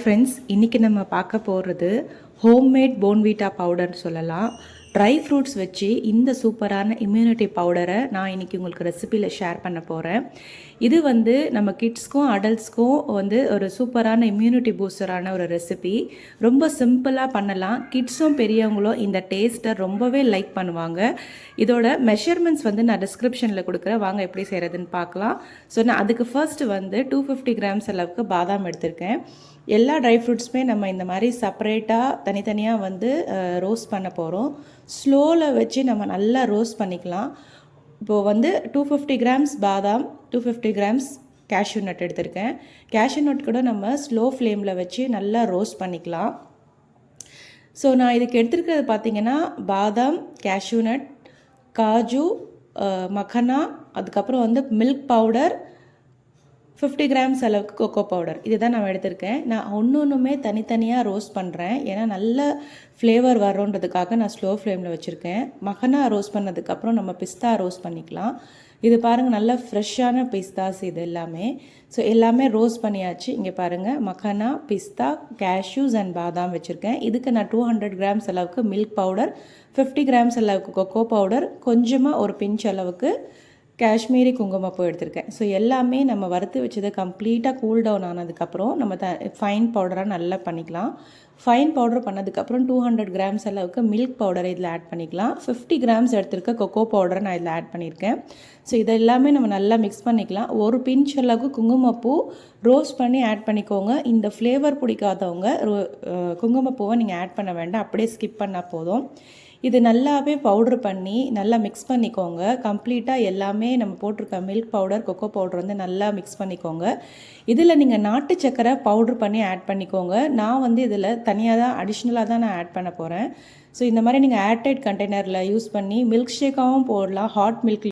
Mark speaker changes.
Speaker 1: Friends, இன்றைக்கி நம்ம பார்க்க போகிறது ஹோம்மேட் போன்விட்டா பவுடர்னு சொல்லலாம். ட்ரை ஃப்ரூட்ஸ் வச்சு இந்த சூப்பரான இம்யூனிட்டி பவுடரை நான் இன்றைக்கி உங்களுக்கு ரெசிபியில் ஷேர் பண்ண போகிறேன். இது நம்ம கிட்ஸ்க்கும் அடல்ட்ஸ்க்கும் ஒரு சூப்பரான இம்யூனிட்டி பூஸ்டரான ஒரு ரெசிபி. ரொம்ப சிம்பிளாக பண்ணலாம். கிட்ஸும் பெரியவங்களும் இந்த டேஸ்ட்டை ரொம்பவே லைக் பண்ணுவாங்க. இதோட மெஷர்மெண்ட்ஸ் நான் டிஸ்கிரிப்ஷனில் கொடுக்குறேன். வாங்க எப்படி செய்கிறதுன்னு பார்க்கலாம். ஸோ நான் அதுக்கு ஃபர்ஸ்ட்டு 250 கிராம்ஸ் அளவுக்கு பாதாம் எடுத்திருக்கேன். எல்லா ட்ரை ஃப்ரூட்ஸுமே நம்ம இந்த மாதிரி செப்பரேட்டாக தனித்தனியாக ரோஸ்ட் பண்ண போகிறோம். ஸ்லோவில் வச்சு நம்ம நல்லா ரோஸ்ட் பண்ணிக்கலாம். இப்போது 250 கிராம்ஸ் பாதாம், 250 கிராம்ஸ் கேஷ்யூ நட் எடுத்திருக்கேன். கேஷ்யூ நட் கூட நம்ம ஸ்லோ ஃப்ளேமில் வச்சு நல்லா ரோஸ்ட் பண்ணிக்கலாம். ஸோ நான் இதுக்கு எடுத்துருக்கிறது பார்த்திங்கன்னா பாதாம், கேஷ்யூ நட், காஜு, மக்கானா, அதுக்கப்புறம் மில்க் பவுடர், 50 கிராம்ஸ் அளவுக்கு கொக்கோ பவுடர். இதுதான் நான் எடுத்திருக்கேன். நான் ஒன்றுமே தனித்தனியாக ரோஸ்ட் பண்ணுறேன். ஏன்னா நல்ல ஃப்ளேவர் வரோன்றதுக்காக நான் ஸ்லோ ஃப்ளேமில் வச்சுருக்கேன். மக்கானா ரோஸ்ட் பண்ணதுக்கப்புறம் நம்ம பிஸ்தா ரோஸ்ட் பண்ணிக்கலாம். இது பாருங்கள், நல்ல ஃப்ரெஷ்ஷான பிஸ்தாஸ் இது எல்லாமே. ஸோ எல்லாமே ரோஸ்ட் பண்ணியாச்சு. இங்கே பாருங்கள், மக்கானா, பிஸ்தா, கேஷ்யூஸ் அண்ட் பாதாம் வச்சுருக்கேன். இதுக்கு நான் 200 கிராம்ஸ் அளவுக்கு மில்க் பவுடர், 50 கிராம்ஸ் அளவுக்கு கொக்கோ பவுடர், கொஞ்சமாக ஒரு பிஞ்ச் அளவுக்கு காஷ்மீரி குங்குமப்பூ எடுத்திருக்கேன். ஸோ எல்லாமே நம்ம வறுத்து வச்சது கம்ப்ளீட்டாக கூல் டவுன் ஆனதுக்கப்புறம் நம்ம ஃபைன் பவுடராக நல்லா பண்ணிக்கலாம். ஃபைன் பவுடர் பண்ணதுக்கப்புறம் 200 கிராம்ஸ் அளவுக்கு மில்க் பவுடரை இதில் ஆட் பண்ணிக்கலாம். 50 கிராம்ஸ் எடுத்திருக்க கொக்கோ பவுடரை நான் இதில் ஆட் பண்ணியிருக்கேன். ஸோ இது எல்லாமே நம்ம நல்லா மிக்ஸ் பண்ணிக்கலாம். ஒரு பிஞ்ச் அளவுக்கு குங்குமப்பூ ரோஸ்ட் பண்ணி ஆட் பண்ணிக்கோங்க. இந்த ஃப்ளேவர் பிடிக்காதவங்க குங்குமப்பூவை நீங்கள் ஆட் பண்ண வேண்டாம், அப்படியே ஸ்கிப் பண்ணால் போதும். இது நல்லாவே பவுட்ரு பண்ணி நல்லா மிக்ஸ் பண்ணிக்கோங்க. கம்ப்ளீட்டாக எல்லாமே நம்ம போட்டிருக்க மில்க் பவுடர், கொக்கோ பவுடர் நல்லா மிக்ஸ் பண்ணிக்கோங்க. இதில் நீங்கள் நாட்டு சக்கரை பவுட்ரு பண்ணி ஆட் பண்ணிக்கோங்க. நான் இதில் தனியாக தான் அடிஷ்னலாக தான் நான் ஆட் பண்ண போகிறேன். ஸோ இந்த மாதிரி நீங்கள் ஏர்டைட் கண்டெய்னரில் யூஸ் பண்ணி மில்க் ஷேக்காகவும் போடலாம், ஹாட் மில்க்